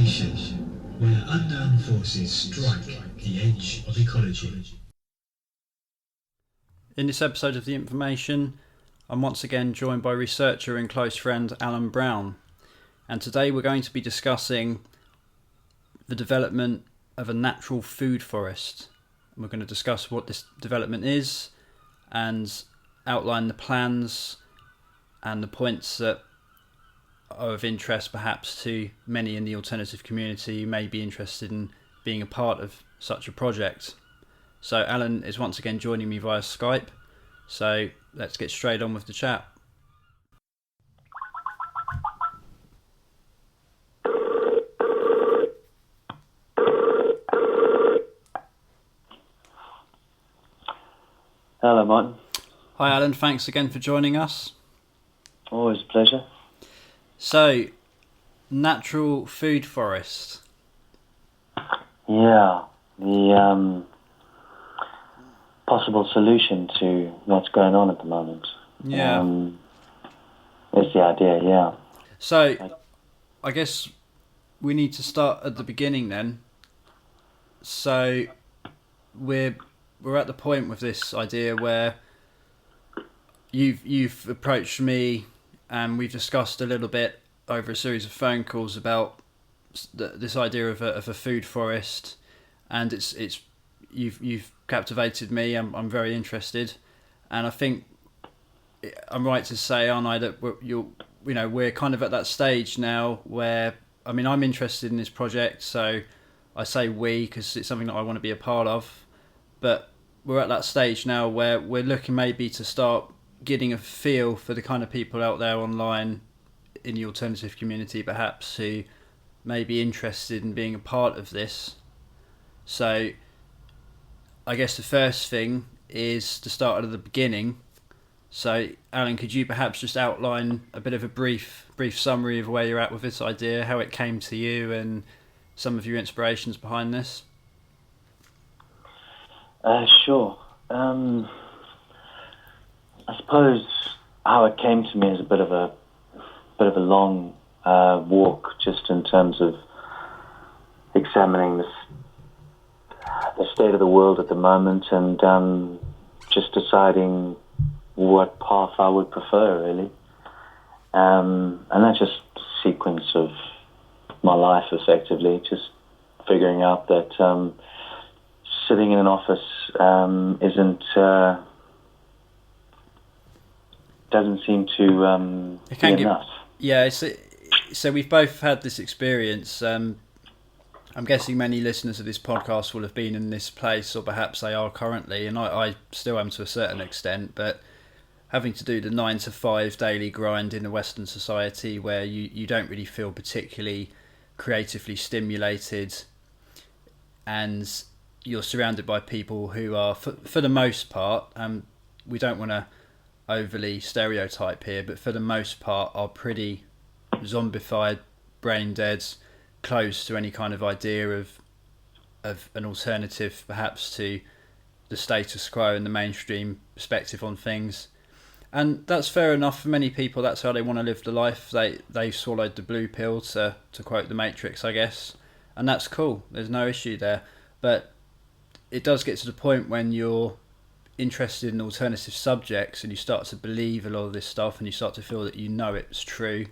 Information, where unknown forces strike the edge of ecology. In this episode of The Information, I'm once again joined by researcher and close friend Alan Brown, and today we're going to be discussing the development of a natural food forest. And we're going to discuss what this development is and outline the plans and the points that are of interest perhaps to many in the alternative community who may be interested in being a part of such a project. So Alan is once again joining me via Skype, so let's get straight on with the chat. Hello, Martin. Hi Alan, thanks again for joining us. Always a pleasure. So, natural food forest. Yeah, the possible solution to what's going on at the moment. Yeah. Is the idea, yeah. So, I guess we need to start at the beginning then. So, we're at the point with this idea where you've approached me and we've discussed a little bit over a series of phone calls about this idea of a food forest, and it's you've captivated me. I'm very interested, and I think I'm right to say, aren't I, that we're kind of at that stage now where, I mean, I'm interested in this project, so I say we because it's something that I want to be a part of, but we're at that stage now where we're looking maybe to start getting a feel for the kind of people out there online in the alternative community perhaps who may be interested in being a part of this. So I guess the first thing is to start at the beginning. So Alan, could you perhaps just outline a bit of a brief summary of where you're at with this idea, how it came to you and some of your inspirations behind this? Sure. I suppose how it came to me is a bit of a long walk, just in terms of examining the state of the world at the moment, and just deciding what path I would prefer, really. And that's just a sequence of my life, effectively, just figuring out that sitting in an office doesn't seem to be enough. Yeah, so we've both had this experience. I'm guessing many listeners of this podcast will have been in this place, or perhaps they are currently, and I still am to a certain extent, but having to do the 9 to 5 daily grind in a Western society where you don't really feel particularly creatively stimulated, and you're surrounded by people who are, for the most part, we don't want to overly stereotype here, but for the most part are pretty zombified, brain dead, close to any kind of idea of an alternative perhaps to the status quo and the mainstream perspective on things. And that's fair enough for many people. That's how they want to live the life. They swallowed the blue pill, to quote the Matrix, I guess, and that's cool. There's no issue there. But it does get to the point when you're interested in alternative subjects and you start to believe a lot of this stuff and you start to feel that you know it's true,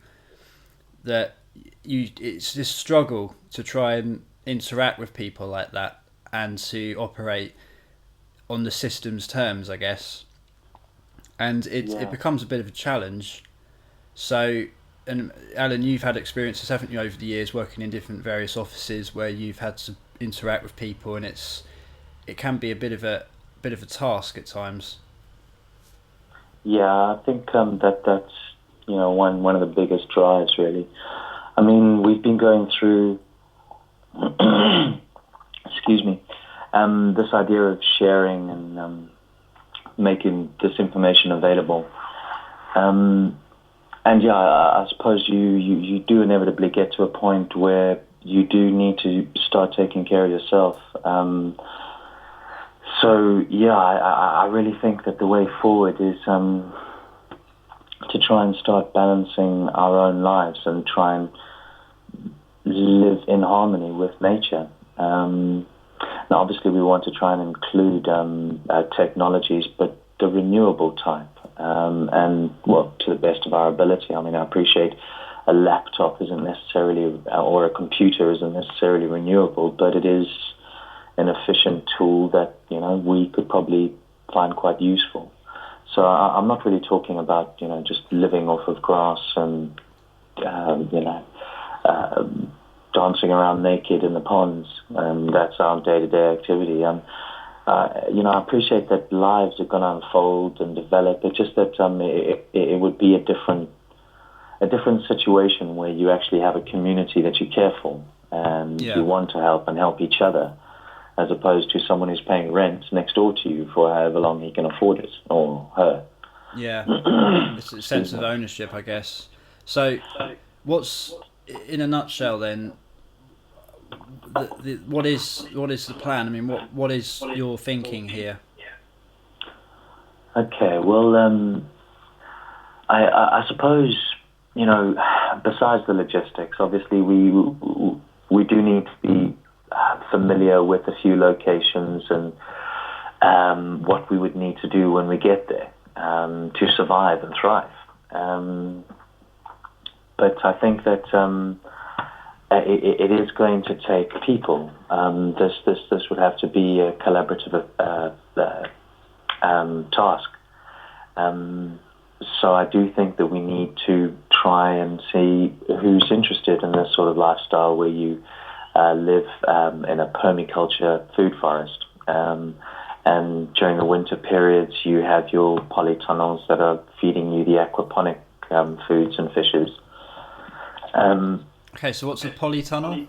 that it's this struggle to try and interact with people like that and to operate on the system's terms, I guess. And it becomes a bit of a challenge. So, and Alan, you've had experiences, haven't you, over the years working in different various offices where you've had to interact with people, and it can be a bit of a task at times. Yeah, I think that's one of the biggest drives, really. I mean, we've been going through excuse me, this idea of sharing and making this information available. And yeah, I suppose you do inevitably get to a point where you do need to start taking care of yourself. So yeah, I really think that the way forward is to try and start balancing our own lives and try and live in harmony with nature. Now, obviously, we want to try and include technologies, but the renewable type, and well, to the best of our ability. I mean, I appreciate a laptop isn't necessarily, or a computer isn't necessarily renewable, but it is an efficient tool that we could probably find quite useful. So I'm not really talking about just living off of grass and dancing around naked in the ponds, and that's our day-to-day activity. I appreciate that lives are going to unfold and develop. It's just that it would be a different situation where you actually have a community that you care for and you want to help and help each other, as opposed to someone who's paying rent next door to you for however long he can afford it, or her. Yeah, it's a sense of ownership, I guess. So, what's, in a nutshell then, what is the plan? I mean, what is your thinking here? Okay, well, I suppose, besides the logistics, obviously we do need to be familiar with a few locations and what we would need to do when we get there to survive and thrive. But I think that it is going to take people. This would have to be a collaborative task. So I do think that we need to try and see who's interested in this sort of lifestyle where you live in a permaculture food forest. And during the winter periods, you have your polytunnels that are feeding you the aquaponic foods and fishes. Okay, so what's a polytunnel?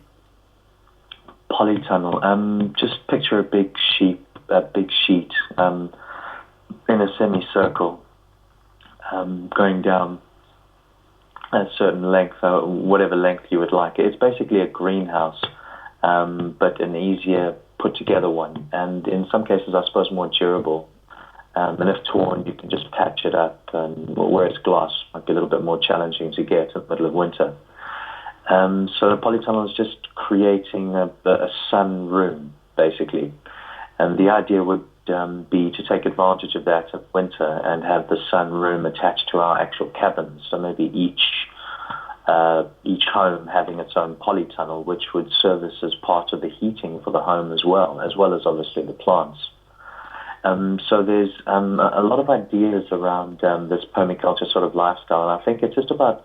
Polytunnel. Just picture a big sheet in a semicircle, going down a certain length, whatever length you would like. It's basically a greenhouse, but an easier put together one, and in some cases, I suppose, more durable. And if torn, you can just patch it up. Whereas glass might be a little bit more challenging to get in the middle of winter. So a polytunnel is just creating a sun room, basically. And the idea would be to take advantage of that of winter and have the sun room attached to our actual cabins. So maybe each home having its own polytunnel, which would service as part of the heating for the home as well as obviously the plants. So there's a lot of ideas around this permaculture sort of lifestyle. And I think it's just about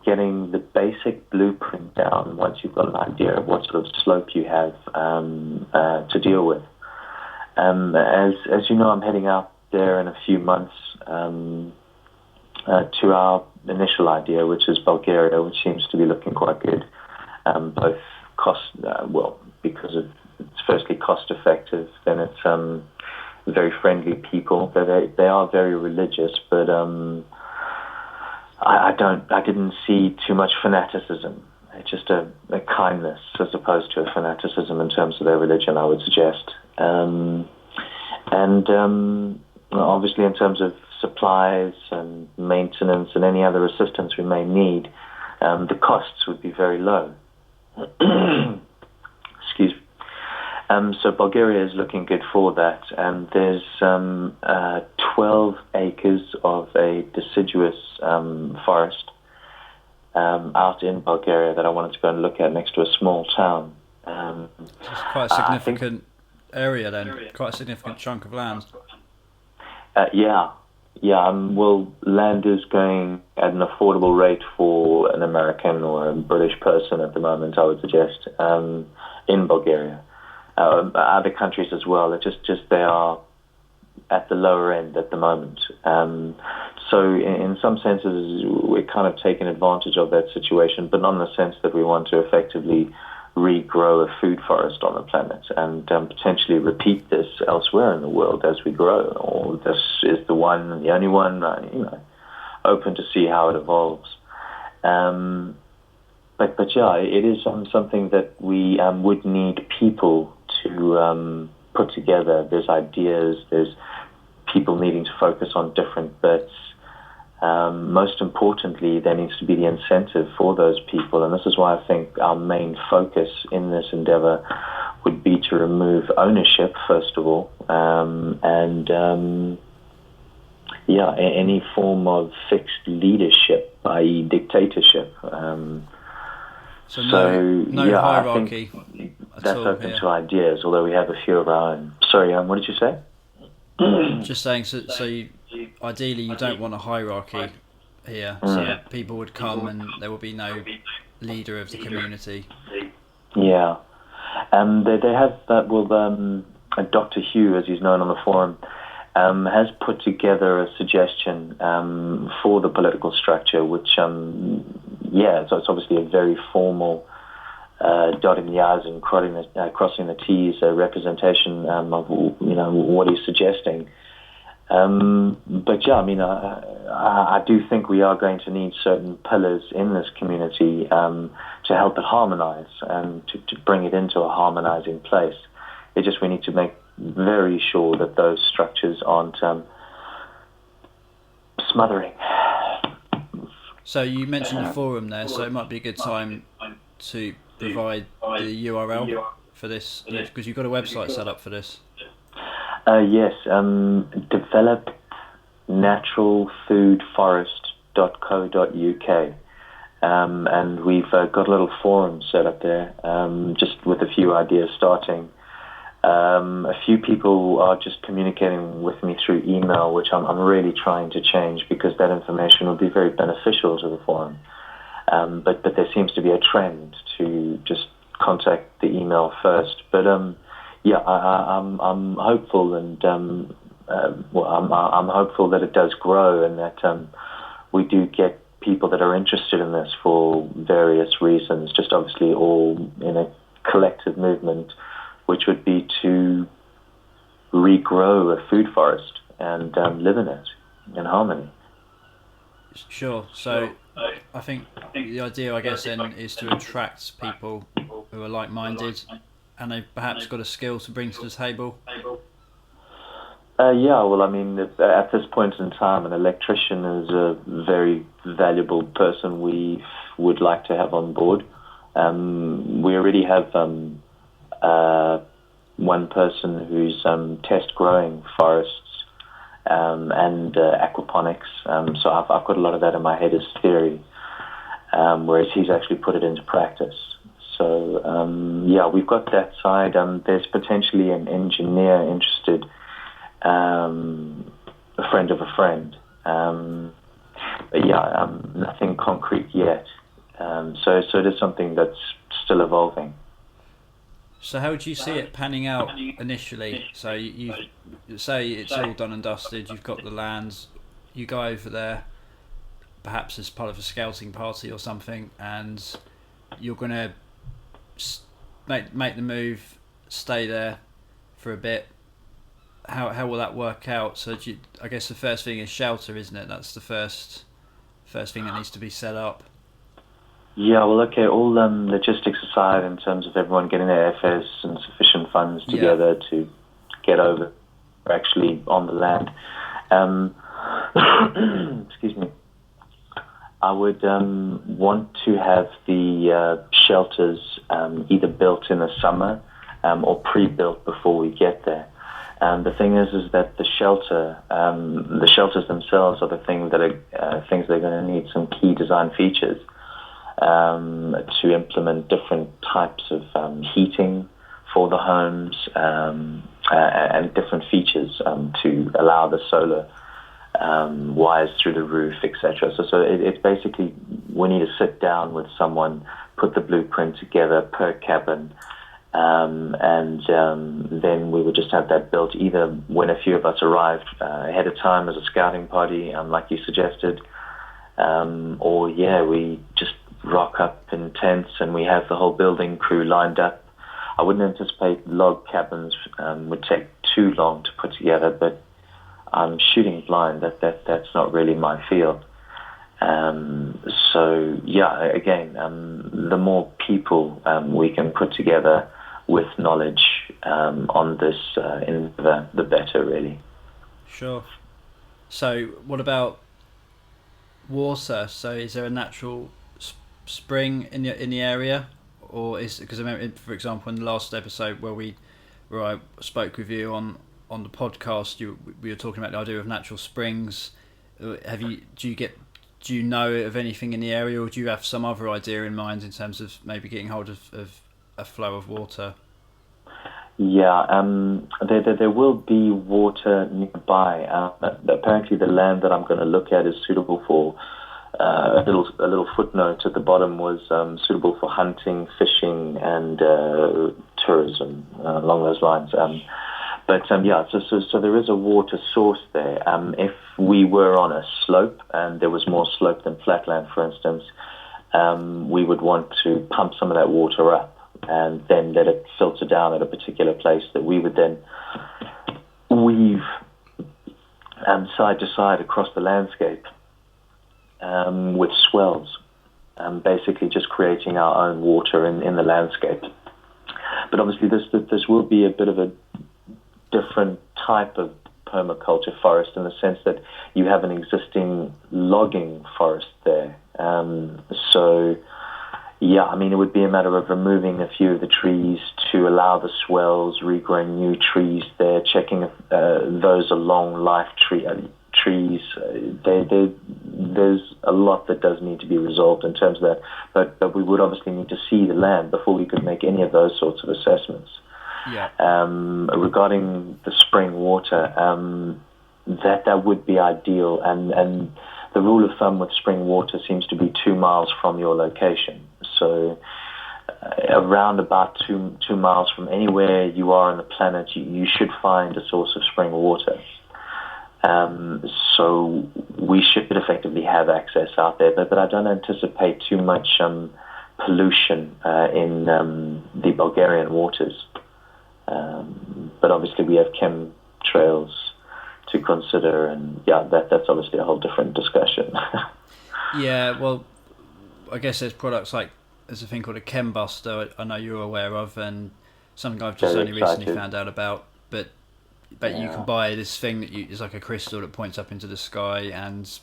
getting the basic blueprint down once you've got an idea of what sort of slope you have to deal with. As you know, I'm heading out there in a few months to our initial idea, which is Bulgaria, which seems to be looking quite good. Both because it's firstly cost effective, then it's very friendly people. They are very religious, but I didn't see too much fanaticism. It's just a kindness as opposed to a fanaticism in terms of their religion, I would suggest. Obviously in terms of supplies and maintenance and any other assistance we may need, the costs would be very low. Excuse me. So Bulgaria is looking good for that, and there's 12 acres of a deciduous forest out in Bulgaria that I wanted to go and look at next to a small town. It's quite a significant area then, quite a significant chunk of land. Well, land is going at an affordable rate for an American or a British person at the moment, I would suggest, in Bulgaria. Other countries as well, it's just they are at the lower end at the moment. So in some senses, we're kind of taking advantage of that situation, but not in the sense that we want to effectively regrow a food forest on the planet and potentially repeat this elsewhere in the world as we grow, or this is the one and the only one, open to see how it evolves. But yeah, it is something that we would need people to put together. There's ideas, there's people needing to focus on different bits. Most importantly, there needs to be the incentive for those people, and this is why I think our main focus in this endeavor would be to remove ownership, first of all, any form of fixed leadership, i.e. dictatorship. So no hierarchy. I think that's open to ideas, although we have a few of our own. Sorry, what did you say? Just saying, ideally you don't want a hierarchy here, so people would come and there will be no leader of the community. Yeah. They have Dr. Hugh, as he's known on the forum, has put together a suggestion for the political structure, which, so it's obviously a very formal dotting the I's and crossing the T's representation of what he's suggesting. But yeah, I mean, I do think we are going to need certain pillars in this community to help it harmonize and to bring it into a harmonizing place. It's just we need to make very sure that those structures aren't smothering. So you mentioned the forum there, so it might be a good time to provide the URL for this, because you've got a website set up for this. Yes, developnaturalfoodforest.co.uk. And we've got a little forum set up there, just with a few ideas starting. A few people are just communicating with me through email, which I'm really trying to change, because that information will be very beneficial to the forum. But there seems to be a trend to just contact the email first. But I'm hopeful, and I'm hopeful that it does grow, and that we do get people that are interested in this for various reasons. Just obviously all in a collective movement, which would be to regrow a food forest and live in it in harmony. Sure. So I think the idea, I guess, then is to attract people who are like-minded and they've perhaps got a skill to bring to the table. Well, I mean, at this point in time, an electrician is a very valuable person we would like to have on board. We already have one person who's test growing forests and aquaponics. So I've got a lot of that in my head as theory, whereas he's actually put it into practice. So we've got that side. There's potentially an engineer interested, a friend of a friend. But nothing concrete yet. So it is something that's still evolving. So how would you see it panning out initially? So you say it's all done and dusted, you've got the lands, you go over there, perhaps as part of a scouting party or something, and you're going to make the move, stay there for a bit. How will that work out? So I guess the first thing is shelter, isn't it? That's the first thing that needs to be set up. Yeah, well, okay, all logistics aside, in terms of everyone getting their airfares and sufficient funds together to get over, actually on the land. Excuse me. I would want to have the shelters either built in the summer or pre-built before we get there. The thing is that the shelters themselves are the things that are going to need some key design features. To implement different types of heating for the homes and different features to allow the solar wires through the roof, etc. So it's basically we need to sit down with someone, put the blueprint together per cabin, and then we would just have that built either when a few of us arrived ahead of time as a scouting party, like you suggested, or we just rock up in tents and we have the whole building crew lined up. I wouldn't anticipate log cabins would take too long to put together, but I'm shooting blind. That's not really my field. The more people we can put together with knowledge on this, the better, really. Sure. So what about water. So is there a natural spring in the area, or is because I remember, for example, in the last episode where I spoke with you on the podcast, we were talking about the idea of natural springs. Do you know of anything in the area, or do you have some other idea in mind in terms of maybe getting hold of a flow of water? Yeah, there will be water nearby. Apparently, the land that I'm going to look at is suitable for a little footnote at the bottom was suitable for hunting, fishing, and tourism along those lines. So there is a water source there. If we were on a slope and there was more slope than flatland, for instance, we would want to pump some of that water up and then let it filter down at a particular place that we would then weave side to side across the landscape with swells, basically just creating our own water in the landscape. But obviously this will be a bit of a different type of permaculture forest in the sense that you have an existing logging forest there. It would be a matter of removing a few of the trees to allow the swells, regrowing new trees there, checking if those are long life trees. There's a lot that does need to be resolved in terms of that, but we would obviously need to see the land before we could make any of those sorts of assessments. Yeah. Regarding the spring water, that would be ideal, and the rule of thumb with spring water seems to be 2 miles from your location. So around about 2 miles from anywhere you are on the planet, you should find a source of spring water. So we should effectively have access out there, but I don't anticipate too much pollution in the Bulgarian waters. But obviously we have chemtrails to consider, and that's obviously a whole different discussion. Yeah, well, I guess there's a thing called a chembuster. I know you're aware of, and something I've just only recently found out about. But you can buy this thing it's like a crystal that points up into the sky and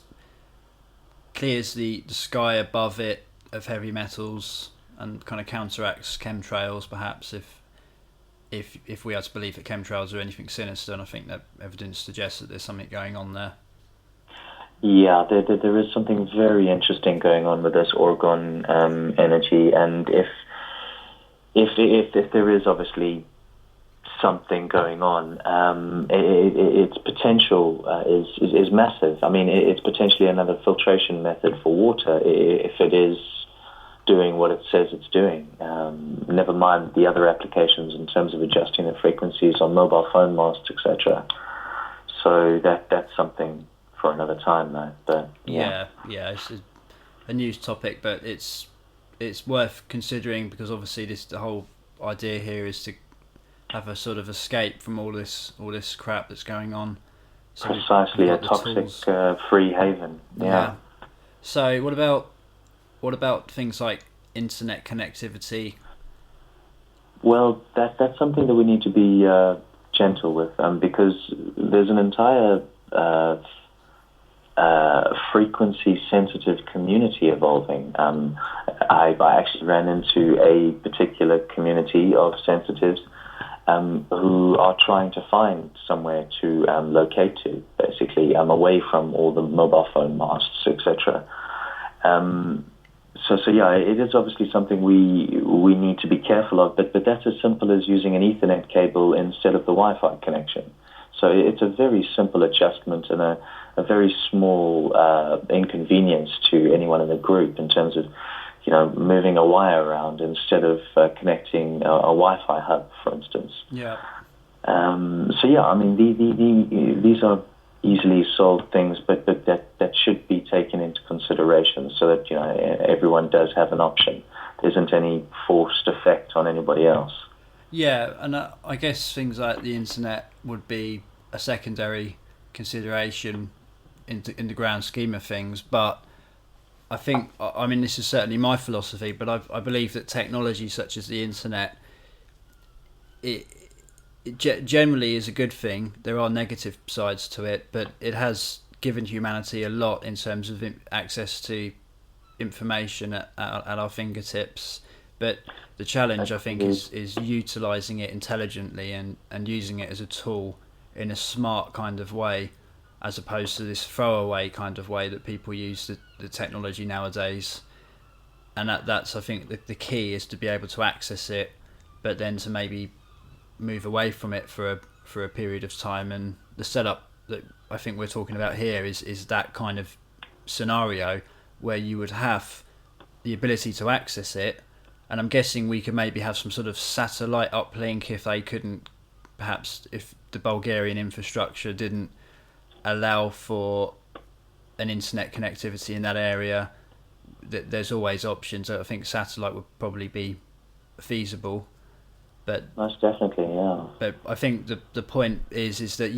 clears the sky above it of heavy metals and kind of counteracts chemtrails, perhaps if we are to believe that chemtrails are anything sinister, and I think that evidence suggests that there's something going on there. Yeah, there is something very interesting going on with this orgone energy, and if there is obviously something going on, its potential is massive. I mean, it's potentially another filtration method for water if it is doing what it says it's doing. Never mind the other applications in terms of adjusting the frequencies on mobile phone masts, etc. So that's something for another time, though. But yeah, it's a news topic, but it's worth considering because obviously the whole idea here is to have a sort of escape from all this crap that's going on. So precisely, a toxic free haven. Yeah. So what about things like internet connectivity? Well, that's something that we need to be gentle with, because there's an entire frequency-sensitive community evolving. I actually ran into a particular community of sensitives who are trying to find somewhere to locate to, basically, away from all the mobile phone masts, etc. It is obviously something we need to be careful of, but that's as simple as using an Ethernet cable instead of the Wi-Fi connection. So it's a very simple adjustment and a very small inconvenience to anyone in the group in terms of, moving a wire around instead of connecting a Wi-Fi hub, for instance. Yeah. These are easily solved things, but that should be taken into consideration so that everyone does have an option. There isn't any forced effect on anybody else. Yeah, and I guess things like the internet would be a secondary consideration in the grand scheme of things, but I think, this is certainly my philosophy, but I believe that technology such as the internet, it generally is a good thing. There are negative sides to it, but it has given humanity a lot in terms of access to information at our fingertips. But the challenge, I think, is utilising it intelligently and using it as a tool in a smart kind of way, as opposed to this throwaway kind of way that people use the technology nowadays. And that's I think the key is to be able to access it, but then to maybe move away from it for a period of time. And the setup that I think we're talking about here is that kind of scenario where you would have the ability to access it. And I'm guessing we could maybe have some sort of satellite uplink if they couldn't, perhaps if the Bulgarian infrastructure didn't allow for an internet connectivity in that area. There's always options. I think satellite would probably be feasible. But most definitely, yeah. But I think the point is that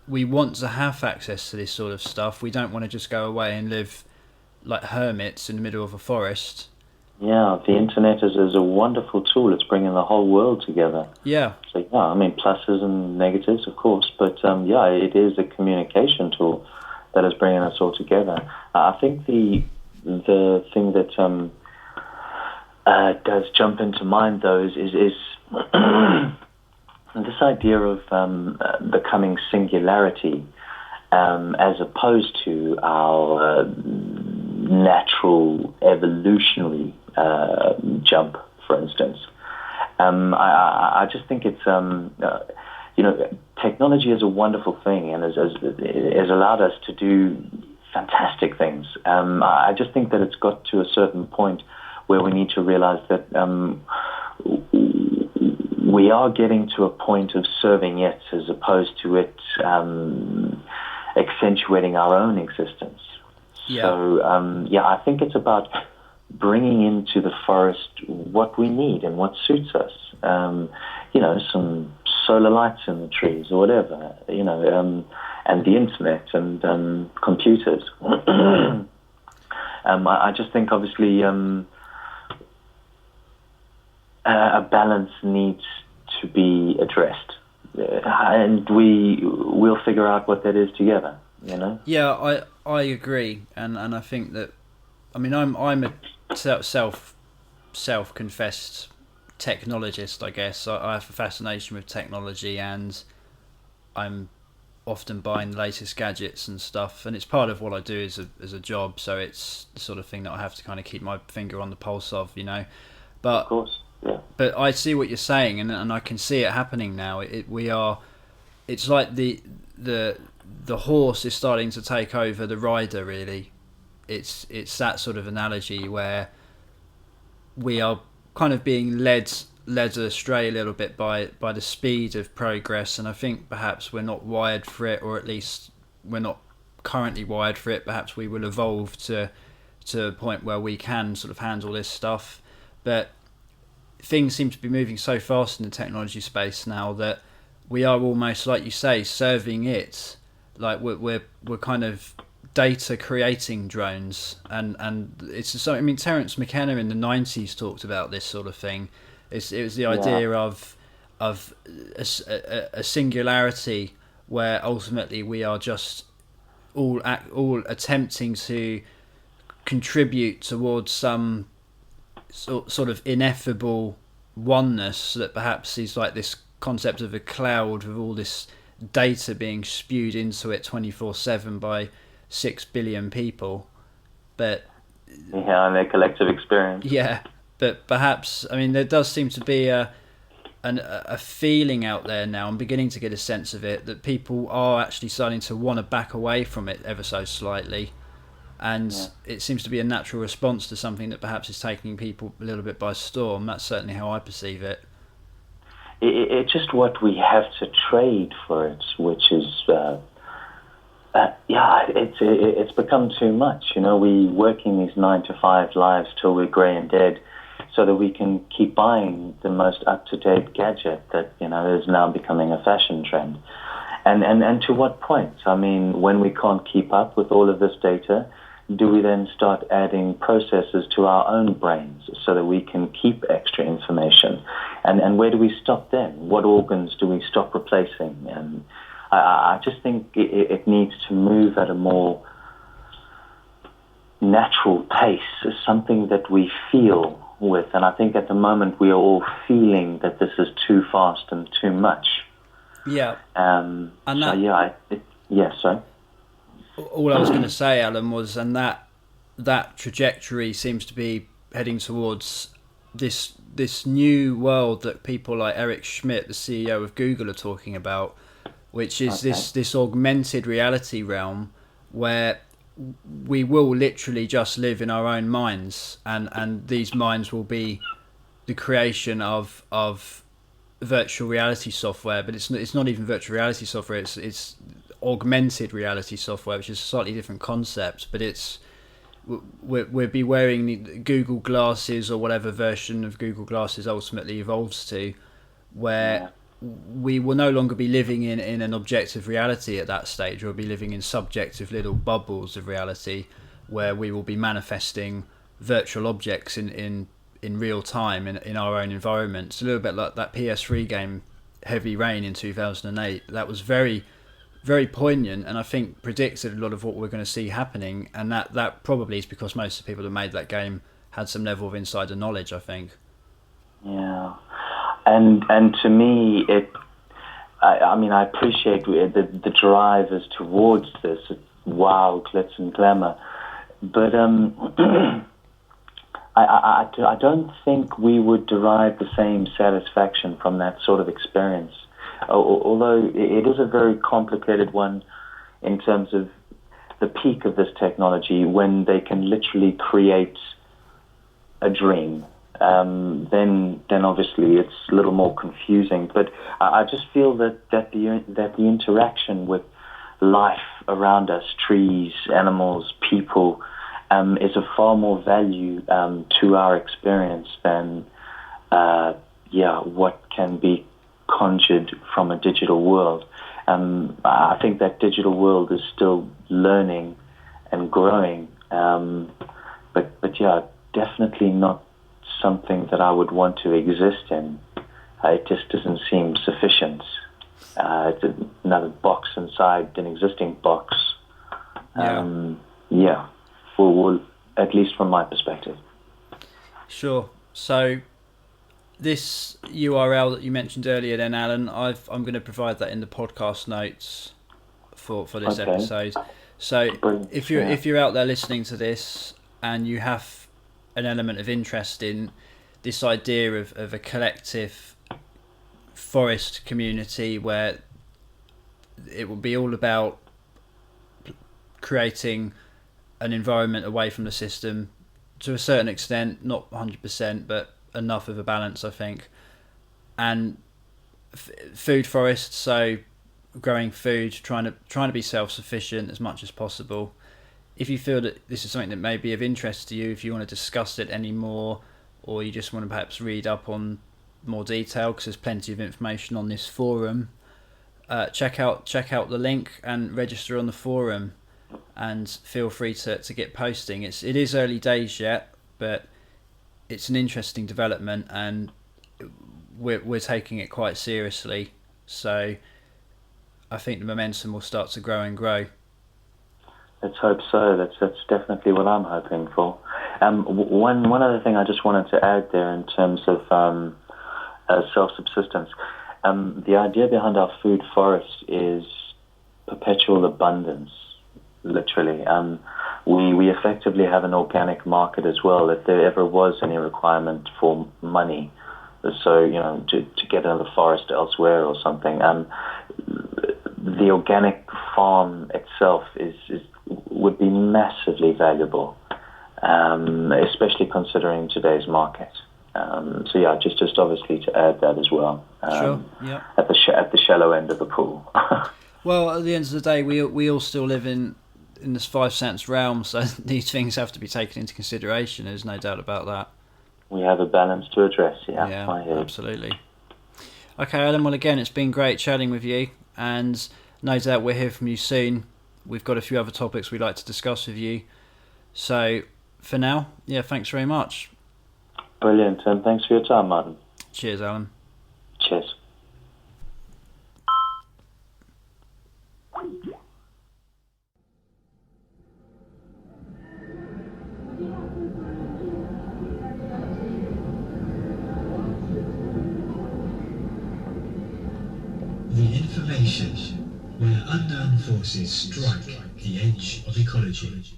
we want to have access to this sort of stuff. We don't want to just go away and live like hermits in the middle of a forest. Yeah, the internet is a wonderful tool. It's bringing the whole world together. Yeah. So yeah, I mean pluses and negatives, of course, but yeah, it is a communication tool that is bringing us all together. I think the thing that does jump into mind though is this idea of the coming singularity as opposed to our natural evolutionary jump, for instance. I just think it's technology is a wonderful thing and has allowed us to do fantastic things. I just think that it's got to a certain point where we need to realize that we are getting to a point of serving it as opposed to it accentuating our own existence. Yeah. So, I think it's about bringing into the forest what we need and what suits us. Some solar lights in the trees or whatever, and the internet and computers. I just think, obviously, a balance needs to be addressed, and we'll figure out what that is together. Yeah, I agree, and I think that, I mean, I'm a self-confessed technologist, I guess. I have a fascination with technology, and I'm often buying the latest gadgets and stuff, and it's part of what I do as a job, so it's the sort of thing that I have to kind of keep my finger on the pulse of, But of course, yeah. But I see what you're saying, and I can see it happening now. It's like the horse is starting to take over the rider, really. It's that sort of analogy where we are kind of being led astray a little bit by the speed of progress, and I think perhaps we're not wired for it, or at least we're not currently wired for it. Perhaps we will evolve to a point where we can sort of handle this stuff, but things seem to be moving so fast in the technology space now that we are almost, like you say, serving it. Like we're kind of data creating drones, and it's something. I mean, Terence McKenna in the 90s talked about this sort of thing. It was the idea of a singularity where ultimately we are just all attempting to contribute towards some sort of ineffable oneness that perhaps is like this concept of a cloud with all this data being spewed into it 24/7 by 6 billion people. But yeah, and their collective experience. Yeah, but perhaps, I mean, there does seem to be a feeling out there now. I'm beginning to get a sense of it, that people are actually starting to want to back away from it ever so slightly, and it seems to be a natural response to something that perhaps is taking people a little bit by storm. That's certainly how I perceive it. It's just what we have to trade for it, which is, it's become too much. We working these 9-to-5 lives till we're grey and dead, so that we can keep buying the most up-to-date gadget that is now becoming a fashion trend. And to what point? I mean, when we can't keep up with all of this data, do we then start adding processors to our own brains so that we can keep extra information? And where do we stop then? What organs do we stop replacing? And I just think it needs to move at a more natural pace, something that we feel with. And I think at the moment we are all feeling that this is too fast and too much. Yeah. And that, so, sorry. All I was going to say, Alan, was, and that trajectory seems to be heading towards this new world that people like Eric Schmidt, the CEO of Google, are talking about, which is this augmented reality realm where we will literally just live in our own minds, and these minds will be the creation of virtual reality software. But it's not even virtual reality software. It's augmented reality software, which is a slightly different concept. But we'll be wearing the Google glasses, or whatever version of Google glasses ultimately evolves to, where we will no longer be living in an objective reality at that stage. We'll be living in subjective little bubbles of reality where we will be manifesting virtual objects in real time in our own environment. It's a little bit like that PS3 game Heavy Rain in 2008. That was very, very poignant, and I think predicted a lot of what we're going to see happening, and that probably is because most of the people that made that game had some level of insider knowledge, I think. Yeah. And to me, I appreciate the drive is towards this, wow, glitz and glamour, but I don't think we would derive the same satisfaction from that sort of experience, although it is a very complicated one in terms of the peak of this technology, when they can literally create a dream. Then obviously it's a little more confusing. But I just feel that the interaction with life around us, trees, animals, people, is of far more value to our experience than what can be conjured from a digital world. I think that digital world is still learning and growing, but definitely not something that I would want to exist in. It just doesn't seem sufficient. It's another box inside an existing box. For at least from my perspective. Sure. So this URL that you mentioned earlier, then, Alan, I'm going to provide that in the podcast notes for this episode. So if you're out there listening to this and you have an element of interest in this idea of a collective forest community where it will be all about creating an environment away from the system to a certain extent, not 100%, but enough of a balance, I think, and food forests, so growing food, trying to be self-sufficient as much as possible. If you feel that this is something that may be of interest to you, if you want to discuss it any more, or you just want to perhaps read up on more detail, because there's plenty of information on this forum, check out the link and register on the forum, and feel free to get posting. It is early days yet, but it's an interesting development, and we're taking it quite seriously. So I think the momentum will start to grow and grow. Let's hope so. That's definitely what I'm hoping for. One other thing I just wanted to add there in terms of self-subsistence. The idea behind our food forest is perpetual abundance, literally. We effectively have an organic market as well, if there ever was any requirement for money. So, to get another forest elsewhere or something. The organic farm itself would be massively valuable, especially considering today's market. Just obviously to add that as well. Sure. Yeah. At the shallow end of the pool. Well, at the end of the day, we all still live in this 5 cents realm, so these things have to be taken into consideration. There's no doubt about that. We have a balance to address. Yeah, absolutely. Okay, Alan. Well, again, it's been great chatting with you, and no doubt we'll hear from you soon. We've got a few other topics we'd like to discuss with you. So, for now, thanks very much. Brilliant, and thanks for your time, Martin. Cheers, Alan. Cheers. information where unknown forces strike the edge of ecology.